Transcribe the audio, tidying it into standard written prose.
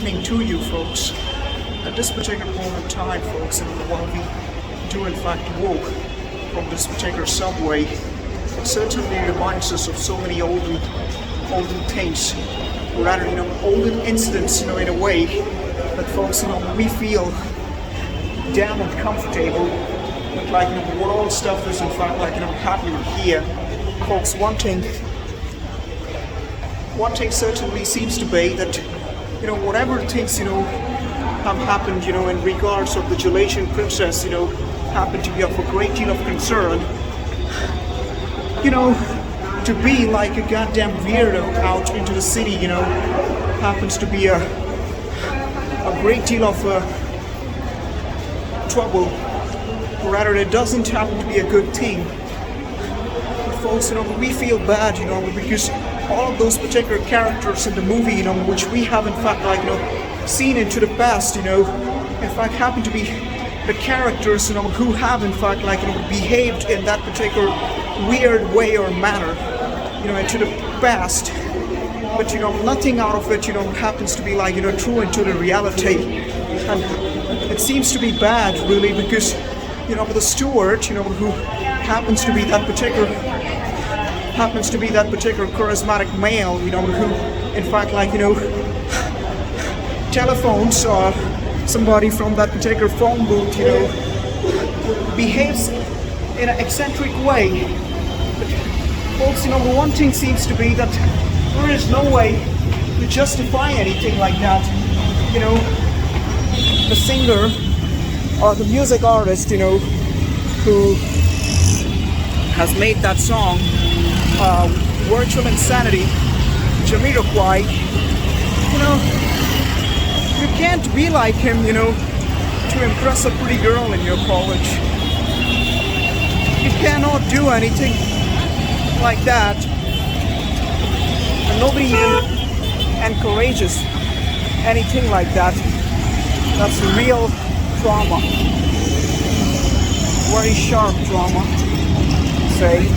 evening to you folks. At this particular moment in time, folks, and while we do in fact walk from this particular subway, it certainly reminds us of so many olden things, or rather, olden incidents, in a way that folks, we feel damn uncomfortable with, like, what all stuff is in fact, like, happening here. Folks, one thing certainly seems to be that, whatever things, have happened, in regards of the Gelasian princess, happen to be of a great deal of concern. To be like a goddamn weirdo out into the city, happens to be a great deal of trouble. Or rather, it doesn't happen to be a good thing. But folks, we feel bad, because all of those particular characters in the movie, which we have in fact, like, seen into the past, in fact happen to be the characters, who have in fact, like, behaved in that particular weird way or manner, into the past. But nothing out of it, happens to be like, true into the reality. And it seems to be bad, really, because, the steward, who happens to be that particular charismatic male, who in fact, like, telephones somebody from that particular phone booth, behaves in an eccentric way. But folks, the one thing seems to be that there is no way to justify anything like that. The singer or the music artist, who has made that song, Virtual Insanity, Jamiroquai, you can't be like him, to impress a pretty girl in your college. You cannot do anything like that. And nobody even encourages anything like that. That's real trauma. Very sharp trauma, say.